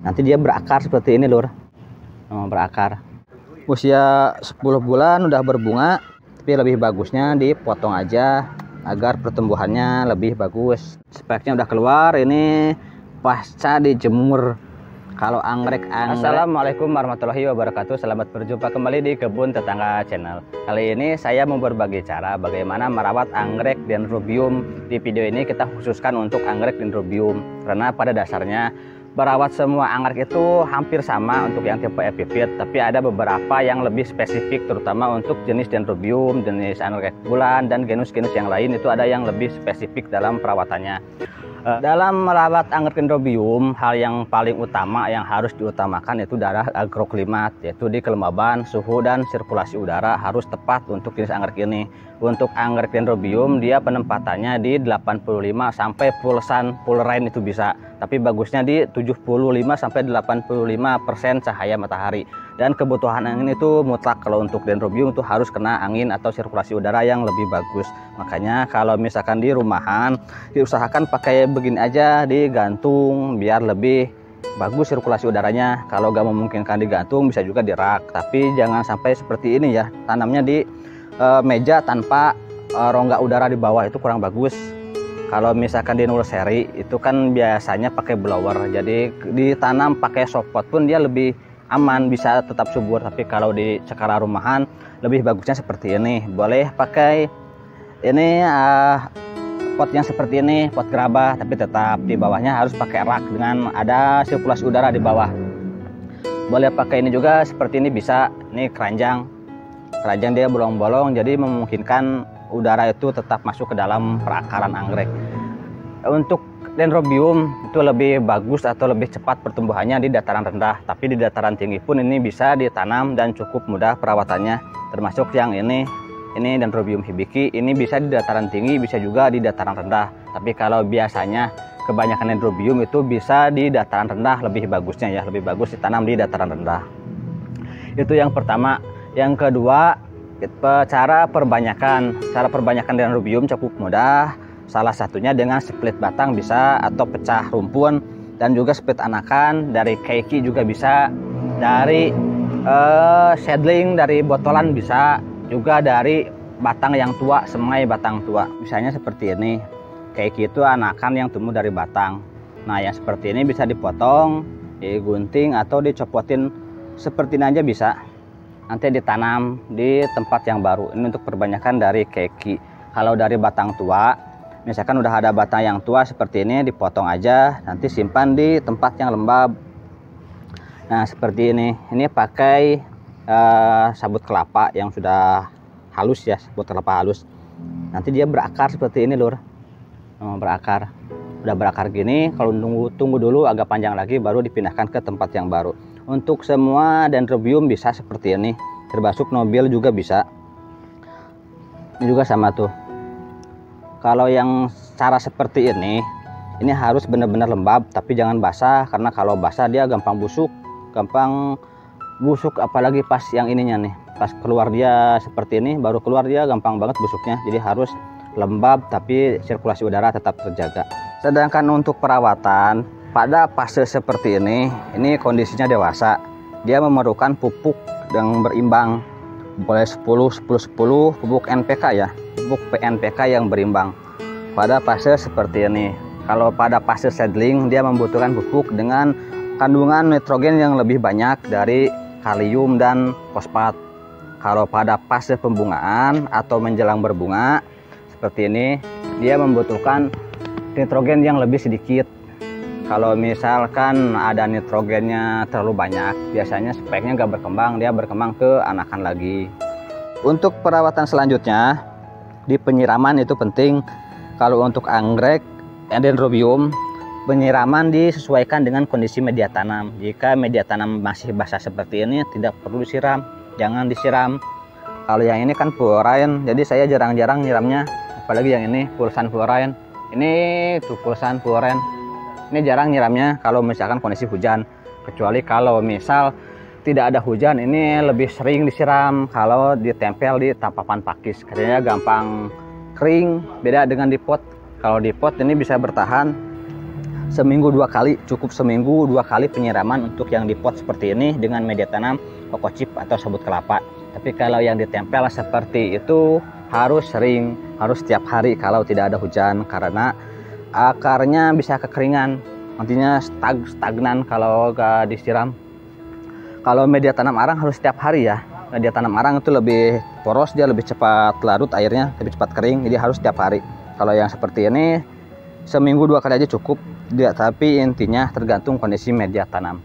Nanti dia berakar seperti ini lur. Berakar. Usia 10 bulan udah berbunga, tapi lebih bagusnya dipotong aja agar pertumbuhannya lebih bagus. Speknya udah keluar, ini pasca dijemur. Kalau anggrek. Assalamualaikum warahmatullahi wabarakatuh. Selamat berjumpa kembali di Kebun Tetangga Channel. Kali ini saya mau berbagi cara bagaimana merawat anggrek dendrobium. Di video ini kita khususkan untuk anggrek dendrobium, karena pada dasarnya merawat semua anggrek itu hampir sama untuk yang tipe epipit, tapi ada beberapa yang lebih spesifik, terutama untuk jenis dendrobium, jenis anggrek bulan, dan genus-genus yang lain itu ada yang lebih spesifik dalam perawatannya. Dalam merawat anggrek dendrobium, hal yang paling utama yang harus diutamakan itu adalah agroklimat, yaitu di kelembaban, suhu, dan sirkulasi udara harus tepat untuk jenis anggrek ini. Untuk anggrek dendrobium, dia penempatannya di 85 sampai full rain itu bisa, tapi bagusnya di 75 sampai 85% cahaya matahari. Dan kebutuhan angin itu mutlak, kalau untuk dendrobium itu harus kena angin atau sirkulasi udara yang lebih bagus. Makanya kalau misalkan di rumahan, diusahakan pakai begini aja, digantung biar lebih bagus sirkulasi udaranya. Kalau gak memungkinkan digantung, bisa juga di rak, tapi jangan sampai seperti ini ya, tanamnya di meja tanpa rongga udara di bawah, itu kurang bagus. Kalau misalkan di nursery itu kan biasanya pakai blower, jadi ditanam pakai soft pot pun dia lebih aman, bisa tetap subur. Tapi kalau di skala rumahan lebih bagusnya seperti ini. Boleh pakai ini pot yang seperti ini, pot gerabah, tapi tetap di bawahnya harus pakai rak dengan ada sirkulasi udara di bawah. Boleh pakai ini juga seperti ini, bisa. Ini keranjang dia bolong-bolong, jadi memungkinkan udara itu tetap masuk ke dalam perakaran anggrek. Untuk dendrobium itu lebih bagus atau lebih cepat pertumbuhannya di dataran rendah, tapi di dataran tinggi pun ini bisa ditanam dan cukup mudah perawatannya. Termasuk yang ini dendrobium hibiki, ini bisa di dataran tinggi, bisa juga di dataran rendah. Tapi kalau biasanya kebanyakan dendrobium itu bisa di dataran rendah, lebih bagusnya ya, lebih bagus ditanam di dataran rendah. Itu yang pertama. Yang kedua, cara perbanyakan dendrobium cukup mudah. Salah satunya dengan split batang bisa, atau pecah rumpun, dan juga split anakan dari keiki juga bisa, dari seedling dari botolan bisa, juga dari batang yang tua, semai batang tua. Misalnya seperti ini, keiki itu anakan yang tumbuh dari batang. Nah, yang seperti ini bisa dipotong, digunting, atau dicopotin seperti ini aja bisa. Nanti ditanam di tempat yang baru. Ini untuk perbanyakan dari keiki. Kalau dari batang tua, misalkan udah ada batang yang tua seperti ini, dipotong aja, nanti simpan di tempat yang lembab. Nah, seperti ini. Ini pakai sabut kelapa yang sudah halus ya, sabut kelapa halus. Nanti dia berakar seperti ini lur. Berakar. Udah berakar gini, kalau tunggu dulu agak panjang lagi, baru dipindahkan ke tempat yang baru. Untuk semua dendrobium bisa seperti ini, termasuk nobil juga bisa. Ini juga sama tuh. Kalau yang cara seperti ini harus benar-benar lembab, tapi jangan basah, karena kalau basah dia gampang busuk, apalagi pas yang ininya nih, pas keluar dia seperti ini, baru keluar dia gampang banget busuknya. Jadi harus lembab, tapi sirkulasi udara tetap terjaga. Sedangkan untuk perawatan pada fase seperti ini kondisinya dewasa, dia memerlukan pupuk yang berimbang. Boleh 10-10-10 pupuk NPK ya, pupuk PNPK yang berimbang pada fase seperti ini. Kalau pada fase seedling, dia membutuhkan pupuk dengan kandungan nitrogen yang lebih banyak dari kalium dan fosfat. Kalau pada fase pembungaan atau menjelang berbunga seperti ini, dia membutuhkan nitrogen yang lebih sedikit. Kalau misalkan ada nitrogennya terlalu banyak, biasanya speknya nggak berkembang, dia berkembang ke anakan lagi. Untuk perawatan selanjutnya, di penyiraman itu penting. Kalau untuk anggrek dendrobium, penyiraman disesuaikan dengan kondisi media tanam. Jika media tanam masih basah seperti ini, tidak perlu disiram, jangan disiram. Kalau yang ini kan full rain, jadi saya jarang-jarang nyiramnya. Apalagi yang ini pulsan full rain, ini tuh pulsan full rain. Ini jarang nyiramnya kalau misalkan kondisi hujan, kecuali kalau misal tidak ada hujan, ini lebih sering disiram kalau ditempel di papan pakis, katanya gampang kering. Beda dengan di pot. Kalau di pot ini bisa bertahan seminggu 2 kali, cukup seminggu 2 kali penyiraman untuk yang di pot seperti ini dengan media tanam koko chip atau sabut kelapa. Tapi kalau yang ditempel seperti itu harus sering, harus setiap hari kalau tidak ada hujan, karena akarnya bisa kekeringan, nantinya stagnan kalau gak disiram. Kalau media tanam arang harus setiap hari ya. Media tanam arang itu lebih poros, dia lebih cepat larut airnya, lebih cepat kering, jadi harus setiap hari. Kalau yang seperti ini seminggu 2 kali aja cukup dia, tapi intinya tergantung kondisi media tanam.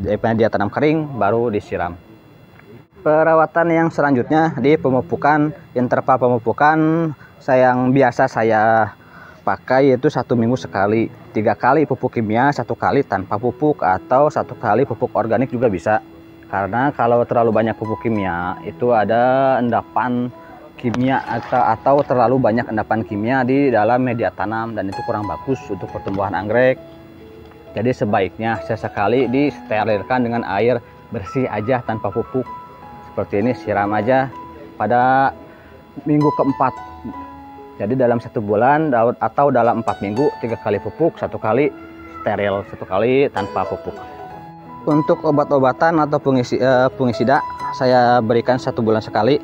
Media tanam kering baru disiram. Perawatan yang selanjutnya di pemupukan, interval pemupukan yang biasa saya pakai itu 1 minggu sekali, 3 kali pupuk kimia, 1 kali tanpa pupuk, atau 1 kali pupuk organik juga bisa. Karena kalau terlalu banyak pupuk kimia itu ada endapan kimia atau terlalu banyak endapan kimia di dalam media tanam, dan itu kurang bagus untuk pertumbuhan anggrek. Jadi sebaiknya sesekali disterilkan dengan air bersih aja tanpa pupuk. Seperti ini, siram aja pada minggu keempat. Jadi dalam 1 bulan atau dalam 4 minggu 3 kali pupuk, 1 kali steril, 1 kali tanpa pupuk. Untuk obat-obatan atau fungisida saya berikan 1 bulan sekali.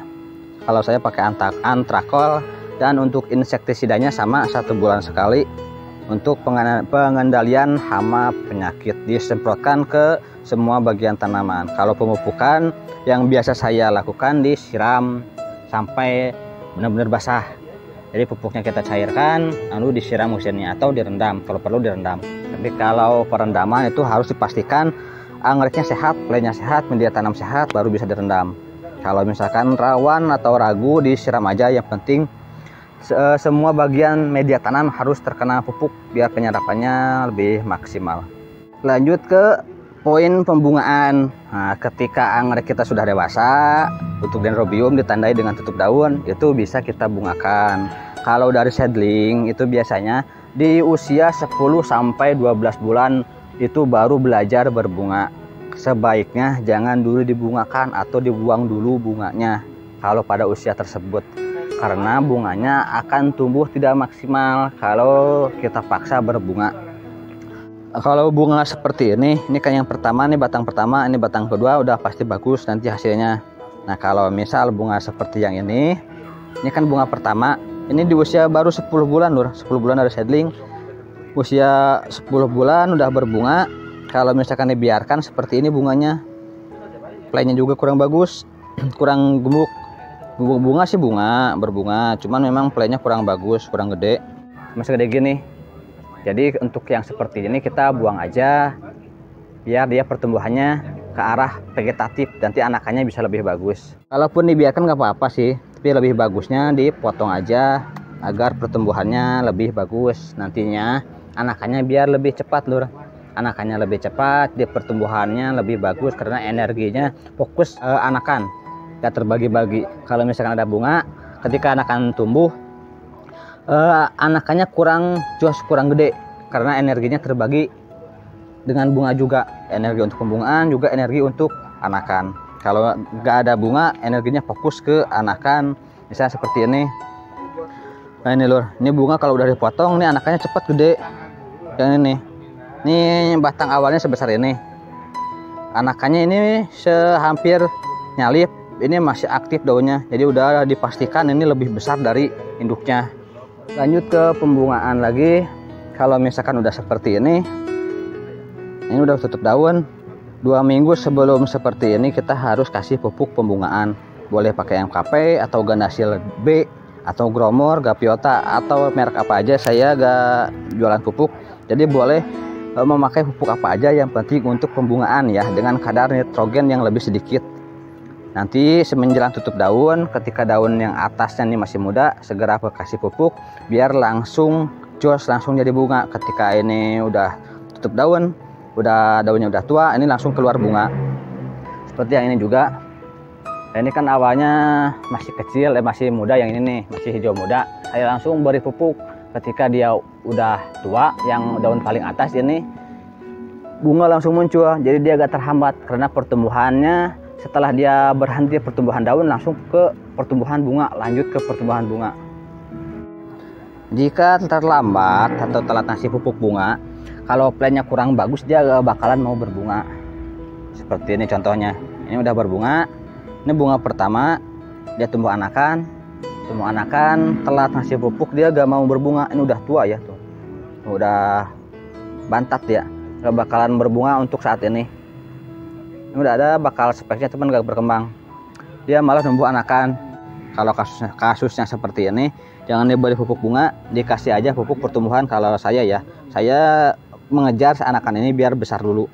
Kalau saya pakai antrakol, dan untuk insektisidanya sama 1 bulan sekali. Untuk pengendalian hama penyakit disemprotkan ke semua bagian tanaman. Kalau pemupukan yang biasa saya lakukan disiram sampai benar-benar basah. Jadi pupuknya kita cairkan, lalu disiram mesinnya atau direndam, kalau perlu direndam. Tapi kalau perendaman itu harus dipastikan anggreknya sehat, playnya sehat, media tanam sehat, baru bisa direndam. Kalau misalkan rawan atau ragu, disiram aja. Yang penting semua bagian media tanam harus terkena pupuk biar penyerapannya lebih maksimal. Lanjut ke poin pembungaan. Nah, ketika anggrek kita sudah dewasa, untuk dendrobium ditandai dengan tutup daun, itu bisa kita bungakan. Kalau dari seedling itu biasanya di usia 10 sampai 12 bulan itu baru belajar berbunga. Sebaiknya jangan dulu dibungakan atau dibuang dulu bunganya kalau pada usia tersebut, karena bunganya akan tumbuh tidak maksimal kalau kita paksa berbunga. Kalau bunga seperti ini kan yang pertama, ini batang pertama, ini batang kedua, udah pasti bagus nanti hasilnya. Nah kalau misal bunga seperti yang ini kan bunga pertama, ini di usia baru 10 bulan lur, 10 bulan dari seedling, usia 10 bulan udah berbunga. Kalau misalkan dibiarkan seperti ini bunganya, playnya juga kurang bagus, kurang gemuk. Bunga sih berbunga, cuman memang playnya kurang bagus, kurang gede, masih gede gini. Jadi untuk yang seperti ini kita buang aja, biar dia pertumbuhannya ke arah vegetatif, nanti anakannya bisa lebih bagus. Kalaupun dibiarkan nggak apa-apa sih, tapi lebih bagusnya dipotong aja agar pertumbuhannya lebih bagus. Nantinya anakannya biar lebih cepat lur, anakannya lebih cepat, dia pertumbuhannya lebih bagus karena energinya fokus anakan, gak terbagi-bagi. Kalau misalkan ada bunga, ketika anakan tumbuh, anakannya kurang gede karena energinya terbagi dengan bunga juga, energi untuk pembungaan juga energi untuk anakan. Kalau nggak ada bunga, energinya fokus ke anakan, misalnya seperti ini. Nah ini lur, ini bunga kalau udah dipotong, ini anakannya cepat gede. Yang ini batang awalnya sebesar ini, anakannya ini hampir nyalip, ini masih aktif daunnya, jadi udah dipastikan ini lebih besar dari induknya. Lanjut ke pembungaan lagi. Kalau misalkan udah seperti ini udah tutup daun, 2 minggu sebelum seperti ini kita harus kasih pupuk pembungaan. Boleh pakai MKP atau Gandasil B atau Gromor, Gapiota atau merek apa aja, saya gak jualan pupuk, jadi boleh memakai pupuk apa aja, yang penting untuk pembungaan ya, dengan kadar nitrogen yang lebih sedikit. Nanti semenjelang tutup daun, ketika daun yang atasnya ini masih muda, segera kasih pupuk biar langsung jos, langsung jadi bunga. Ketika ini udah tutup daun, daunnya udah tua, ini langsung keluar bunga. Seperti yang ini juga. Ini kan awalnya masih kecil, masih muda, yang ini nih masih hijau muda. Saya langsung beri pupuk. Ketika dia udah tua, yang daun paling atas ini bunga langsung muncul. Jadi dia agak terhambat karena pertumbuhannya, setelah dia berhenti pertumbuhan daun langsung ke pertumbuhan bunga, lanjut ke pertumbuhan bunga. Jika terlambat atau telat ngasih pupuk bunga, Kalau plannya kurang bagus dia gak bakalan mau berbunga. Seperti ini contohnya. Ini udah berbunga. Ini bunga pertama, dia tumbuh anakan, telat ngasih pupuk, dia gak mau berbunga. Ini udah tua ya tuh, udah bantat ya, gak bakalan berbunga untuk saat ini. Ini udah ada bakal speknya cuman gak berkembang, dia malah tumbuh anakan. Kalau kasusnya seperti ini, jangan diberi pupuk bunga, dikasih aja pupuk pertumbuhan. Kalau saya ya, saya mengejar anakan ini biar besar dulu.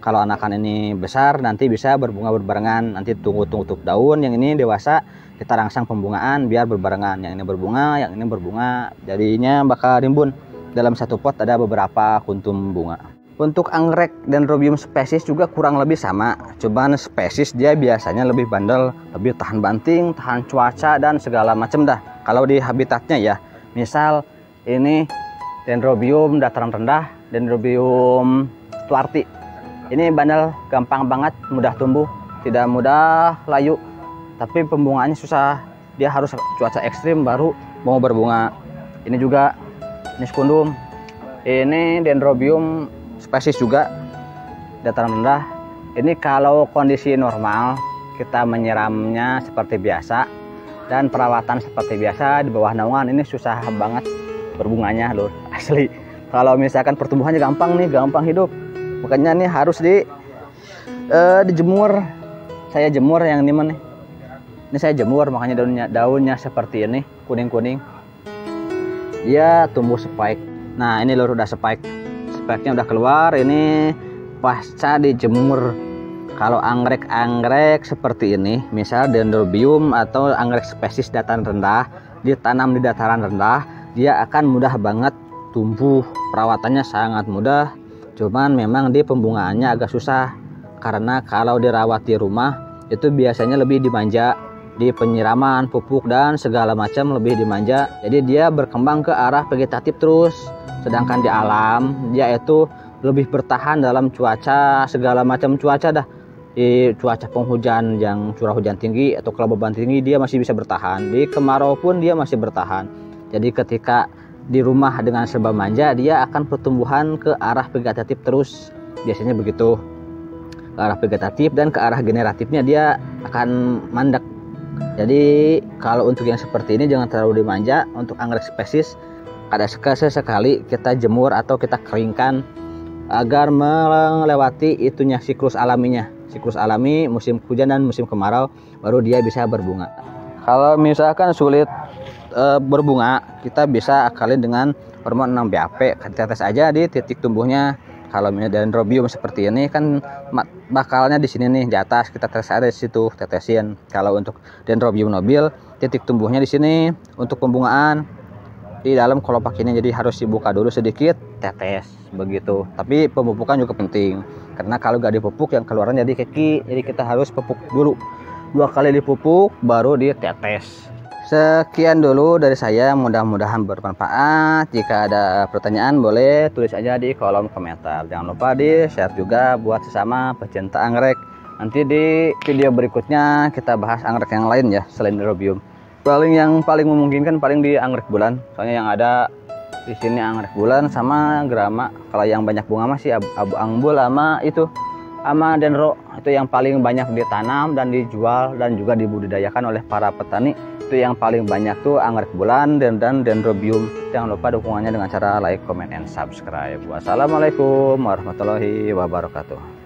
Kalau anakan ini besar, nanti bisa berbunga berbarengan. Nanti tunggu tutup daun, yang ini dewasa kita rangsang pembungaan biar berbarengan. Yang ini berbunga, yang ini berbunga, jadinya bakal rimbun. Dalam satu pot ada beberapa kuntum bunga. Untuk anggrek Dendrobium spesies juga kurang lebih sama, cuman spesies dia biasanya lebih bandel, lebih tahan banting, tahan cuaca dan segala macam dah. Kalau di habitatnya ya, misal ini Dendrobium dataran rendah, Dendrobium stuarti. Ini bandel, gampang banget, mudah tumbuh, tidak mudah layu, tapi pembungaannya susah. Dia harus cuaca ekstrim baru mau berbunga. Ini juga Niskundum, ini Dendrobium spesies juga dataran rendah. Ini kalau kondisi normal kita menyiramnya seperti biasa dan perawatan seperti biasa di bawah naungan, ini susah banget berbunganya lur, asli. Kalau misalkan pertumbuhannya gampang nih, gampang hidup, makanya nih harus dijemur. Saya jemur yang ini nih. Ini saya jemur, makanya daunnya seperti ini, kuning-kuning. Dia tumbuh spike. Nah, ini lur udah spike. Spike-nya udah keluar, ini pasca dijemur. Kalau anggrek-anggrek seperti ini, misal Dendrobium atau anggrek spesies dataran rendah, ditanam di dataran rendah, dia akan mudah banget tumbuh. Perawatannya sangat mudah, cuman memang di pembungaannya agak susah. Karena kalau dirawat di rumah, itu biasanya lebih dimanja. Di penyiraman, pupuk, dan segala macam lebih dimanja. Jadi dia berkembang ke arah vegetatif terus. Sedangkan di alam, dia itu lebih bertahan dalam cuaca, segala macam cuaca dah. Di cuaca penghujan yang curah hujan tinggi atau kelembaban tinggi, dia masih bisa bertahan. Di kemarau pun dia masih bertahan. Jadi ketika di rumah dengan serba manja, dia akan pertumbuhan ke arah vegetatif terus. Biasanya begitu, ke arah vegetatif, dan ke arah generatifnya dia akan mandek. Jadi kalau untuk yang seperti ini jangan terlalu dimanja. Untuk anggrek spesies ada sekali kita jemur atau kita keringkan agar melewati itunya siklus alaminya. Siklus alami musim hujan dan musim kemarau, baru dia bisa berbunga. Kalau misalkan sulit berbunga, kita bisa akalin dengan hormon 6-BAP. Tetes aja di titik tumbuhnya. Kalau Dendrobium seperti ini kan bakalnya di sini nih, di atas, kita tetes ada di situ, tetesin. Kalau untuk Dendrobium nobile, titik tumbuhnya di sini. Untuk pembungaan di dalam kelopak ini, jadi harus dibuka dulu sedikit, tetes begitu. Tapi pemupukan juga penting, karena kalau gak dipupuk yang keluaran jadi keki. Jadi kita harus pupuk dulu, 2 kali dipupuk baru ditetes. Sekian dulu dari saya, mudah-mudahan bermanfaat. Jika ada pertanyaan boleh tulis aja di kolom komentar. Jangan lupa di share juga buat sesama pecinta anggrek. Nanti di video berikutnya kita bahas anggrek yang lain ya selain Dendrobium. Yang paling memungkinkan paling di anggrek bulan. Soalnya yang ada di sini anggrek bulan sama gerama. Kalau yang banyak bunga masih abu angbul sama dendro. Itu yang paling banyak ditanam dan dijual dan juga dibudidayakan oleh para petani. Itu yang paling banyak tuh anggrek bulan dan Dendrobium. Jangan lupa dukungannya dengan cara like, comment, and subscribe. Wassalamualaikum warahmatullahi wabarakatuh.